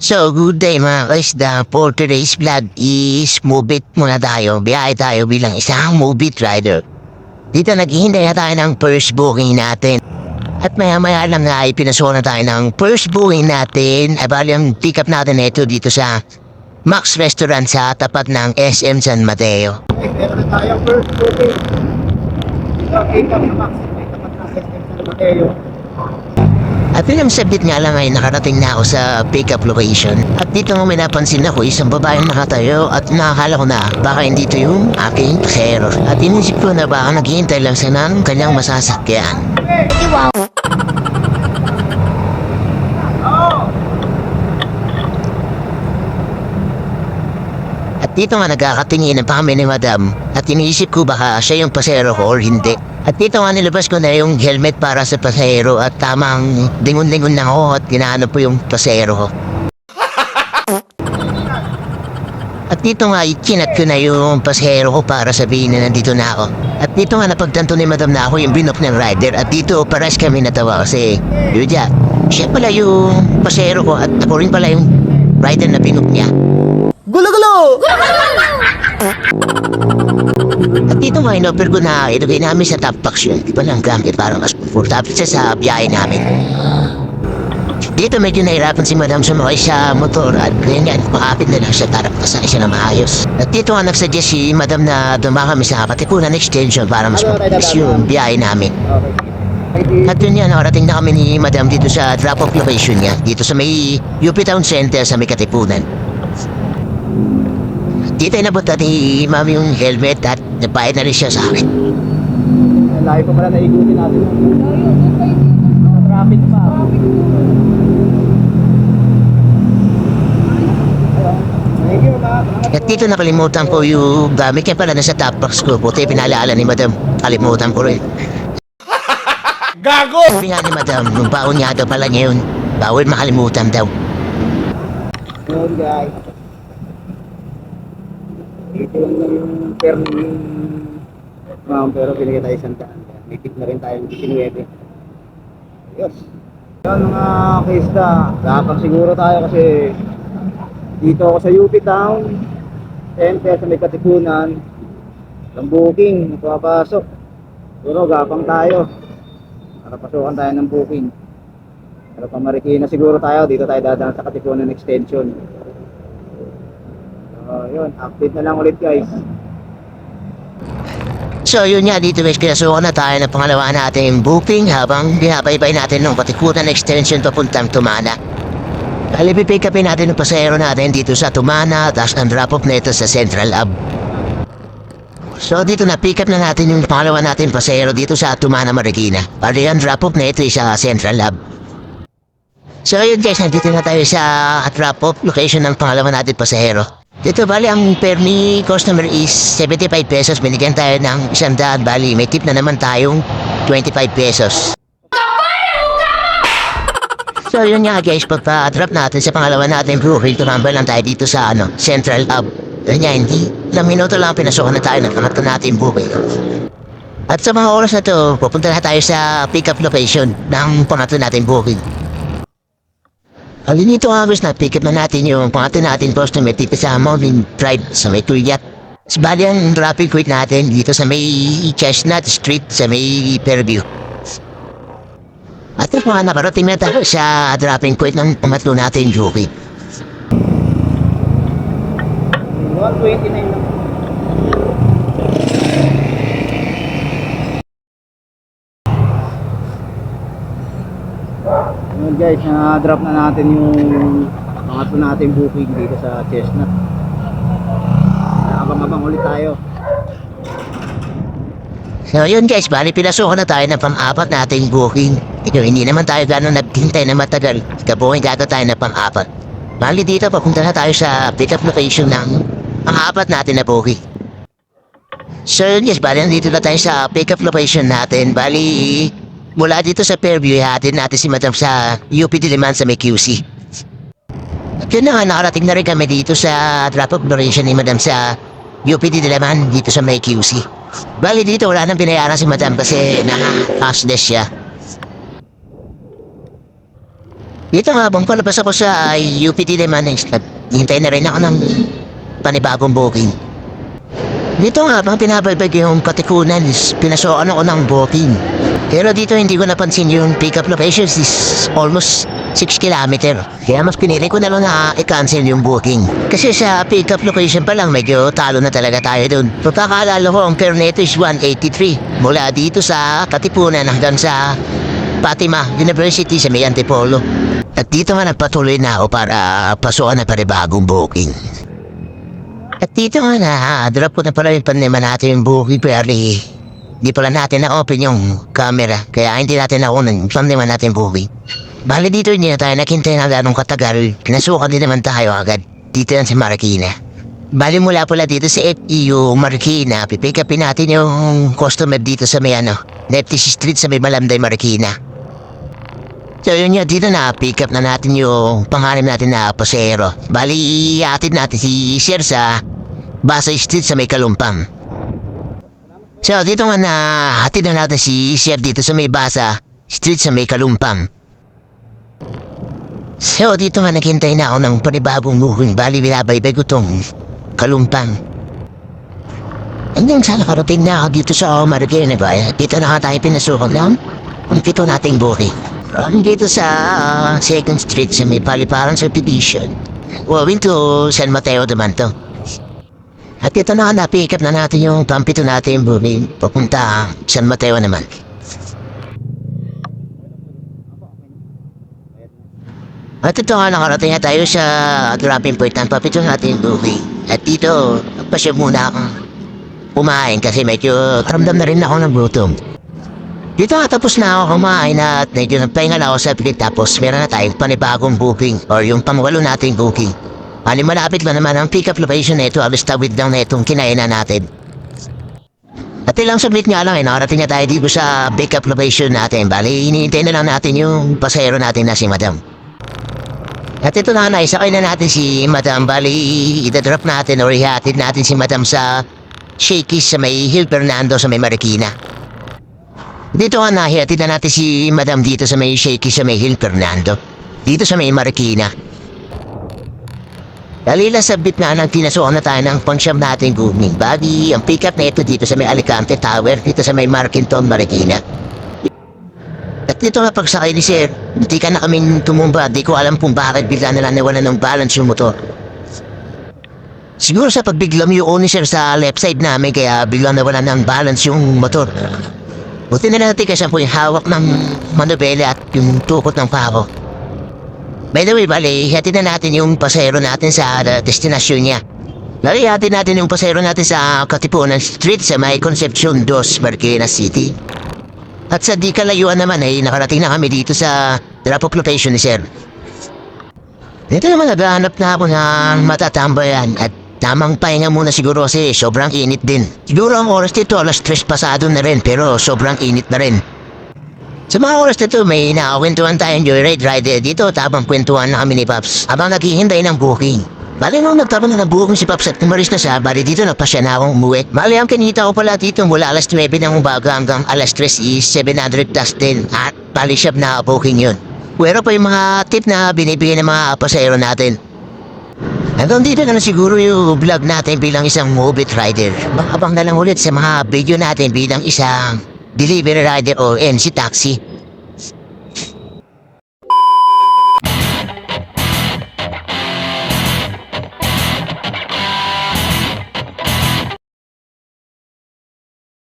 So, good day mga kaisda. For today's vlog is move it muna tayo. Biyahe tayo bilang isang move it rider. Dito naghihintay na tayo ng first booking natin. At maya-maya lang na ay pinasukan na tayo ng first booking natin. Ay bali ang pick up natin ito dito sa Max Restaurant sa tapat ng SM San Mateo. Meron na tayong first booking. Ito, pick up na Max. May tapat ng SM San Mateo. At bilang sabit nga lang ay nakarating na ako sa pick-up location. At dito nga may napansin ako isang babaeng nakatayo at nakakala ko na baka hindi ito yung aking pasahero. At inisip ko na baka naghihintay lang siya ng kanyang masasakyan. At dito nga nagkakatingin pa kami ni Madam at iniisip ko baka siya yung pasahero ko or hindi. At dito nga nilabas ko na yung helmet para sa pasahero at tamang dingon-dingon na ako at ginaano po yung pasahero ko. At dito nga ikinat ko na yung pasahero ko para sabihin na nandito na ako. At dito nga napagtanto ni Madam na ako yung binok ng rider at dito pares kami natawa kasi yun dyan, siya pala yung pasahero ko at ako rin pala yung rider na binok niya. Gulo-gulo! At dito nga inoffer ko na ilagay namin sa top box yun. Di ba lang gamit para mas comfortable siya sa biyahe namin. Dito medyo nahirapan si Madam sumakay sa motor at ngayon nga makapit na lang siya para makasakay siya na maayos. At dito nga nagsuggest si Madam na dumaka kami sa Katipunan Extension para mas mabilis yung biyahe namin. At yun nga nakarating na kami ni Madam dito sa drop-off location niya. Dito sa may UP Town Center sa may Katipunan. Dito ay nabot ni Ma'am yung helmet at nabayad na rin siya sa akin. Layo pa pala naigutin natin. Traffic pa. Thank you, ma. At dito nakalimutan ko yung gamit niya pala nasa top box ko. Buti pinalaala ni Madam. Kalimutan ko rin. Gago! Sabi nga ni Madam, nung baon niya daw pala niya yun. Bawal makalimutan daw. Yun, guys. Ito lang yung permi ma'am, pero binigay tayo isang daan. May tip na rin tayong 19. Yes. Yan mga kaisda, dapat siguro tayo kasi dito ako sa UP Town Center sa may Katipunan ng booking, napapasok. Siguro gapang tayo para pasukan tayo ng booking. Pero pa Marikina siguro tayo, dito tayo dadaan sa Katipunan Extension. Yun, update na lang ulit guys. So yun nga dito guys, pinasukan na tayo ng pangalawa natin booking habang binabaybay natin ng Katipunan Extension papuntang Tumana. Kali pipick upin natin ng pasahero natin dito sa Tumana tapos ang drop off nito sa Central Hub. So dito na pick up na natin yung pangalawa natin pasahero dito sa Tumana, Marikina. Pari ang drop off nito sa Central Hub. So yun guys, nandito na tayo sa drop off location ng pangalawa natin pasahero. Dito bali ang per ni customer is 75 pesos. Binigyan tayo ng 100. Bali may tip na naman tayong 25 pesos. So yun nga guys, pagpa-drop natin sa pangalawa natin booking, tumambal lang tayo dito sa Central Hub. Yun nga, hindi ilang minuto lang pinasukan na tayo ng pangatlo natin booking. At sa mga oras na to, pupunta na tayo sa pick-up location ng pangatlo natin booking. Alin dito nga guys, na-pick up na natin yung pangatlo natin customer dito sa Mountain Drive sa may Tuyat. Bali ang traffic quit natin dito sa may Chestnut Street sa may Fairview. At yung mga nakarating na tayo sa dropping quit ng pangatlo natin booking. 129 lang. Yun guys, na-drop na natin yung pangatlo natin booking dito sa Chestnut. Abang-abang ulit tayo. So yun guys, bali pinasukan na tayo ng pang-apat nating booking. Ito, hindi naman tayo gano'n naghintay na matagal. Kabuhin gato tayo na pang-apat. Bali dito, papunta na tayo sa pick-up location ng pang-apat natin na booking. So yun guys, bali nandito na tayo sa pick-up location natin. Bali, mula dito sa Fairview, ihatid natin si Madam sa UP Diliman sa may QC. At yun na nga, nakarating na rin kami dito sa drop-off location ni Madam sa UP Diliman dito sa may QC. Bali dito, wala nang binayaran si Madam kasi naka-cashless siya. Dito nga, bang palabas ako sa UPT naman, hintay na rin ako ng panibagong booking. Dito nga, bang pinabalbag yung katikunan, pinasokan ako ng booking. Pero dito hindi ko napansin yung pick-up location is almost 6 kilometer. Kaya mas pinili ko na lang na i-cancel yung booking. Kasi sa pick-up location pa lang, medyo talo na talaga tayo dun. Pagkakaalala ko, ang fare nito is 183. Mula dito sa Katipunan hanggang sa Fatima University sa may Antipolo. At dito nga nagpatuloy na ako para pasukan na panibagong booking. At dito nga drop ko na pala yung panima natin yung booking pero di pala natin na-open yung camera. Kaya hindi natin na-open yung panima natin booking. Bali dito hindi na tayo naghintay na ganong katagal. Pinasukan din naman tayo agad. Dito yan si Marikina. Bali mula pala dito sa FEU Marikina, pipick upin natin yung customer dito sa may FTC Street sa may Malamday Marikina. So yun nga, dito na pick up na natin yung pangalim natin na pasero. Bali iatid natin si Sir sa Basay Street sa may Kalumpang. So dito nga na hatid na natin si Sir dito sa may Basa Street sa may Kalumpang. So dito nga naghintay na ako ng panibagong booking. Bali binabaybay ko tong Kalumpang. Hanggang sa nakarating na ako dito sa Marikina ba? Dito na nga tayo pinasukan lang. Dito nating booking. Dito sa 2nd Street sa may Paliparan Subdivision. Going to San Mateo naman to. At ito na na-pick up na natin yung pampito natin booking. Papunta San Mateo naman. At ito nga nakarating na tayo sa dropping point ng papito natin booking. At dito, pasya muna akong kumain kasi medyo ramdam na rin ako ng gutom. Dito tapos na ako kumain at medyo nagpahinga na ako sa pilit tapos meron na tayong panibagong booking or yung pangwalo nating booking. Bali malapit lang naman ang pick-up location na ito, alis tawid lang na itong kinainan natin. At ilang saglit nga lang nakarating na tayo dito sa pick-up location natin. Bali iniintay na lang natin yung pasahero natin na si Madam. At ito na naisakay na natin si Madam. Bali itadrop natin or ihatid natin si Madam sa Shakey's sa may Hill Fernando sa may Marikina. Dito nga nahihatid na natin si Madam dito sa may Shakey's sa may Hill Fernando. Dito sa may Marikina. Dalila sa bitna ng pinasukan na tayo ng pangsyam natin guming. Bali, ang pick up na ito dito sa may Alicante Tower, dito sa may Markinton, Marikina. At dito nga pagsakay ni Sir, hindi ka na kaming tumumba. Di ko alam kung bakit bigla na lang nawalan ng balance yung motor. Siguro sa pagbiglam yung ni Sir sa left side namin kaya bigla nawalan ng balance yung motor. Buti na natin kasi po yung hawak ng manubela at yung tukot ng pako. By the way, bali, hatid na natin yung pasahero natin sa destinasyon niya. Bali, hatid natin yung pasahero natin sa Katipunan Street sa may Concepcion 2, Marikina City. At sa di kalayuan naman ay nakarating na kami dito sa drop-off location ni Sir. Dito naman naghahanap na ako ng matatambayan at tamang pahinga muna siguro kasi sobrang init din. Siguro ang oras dito alas 3 pasado na rin pero sobrang init na rin. Sa mga oras dito may nakakwentuhan tayong joyride rider dito tapang kwentuhan na kami ni Paps habang naghihintay ng booking. Bali nung nagtapon na ng booking si Paps at umalis na siya, bali dito nagpasya na akong umuwi. Bali ang kinita ko pala dito mula alas 9 ng umaga hanggang alas 3 is 700 plus din at bali siya na booking yun. Pero pa yung mga tip na binibigay ng mga pasahero natin. Hanggang dito na siguro yung vlog natin bilang isang Mobit rider. Abang na lang ulit sa mga video natin bilang isang delivery rider o NC taxi.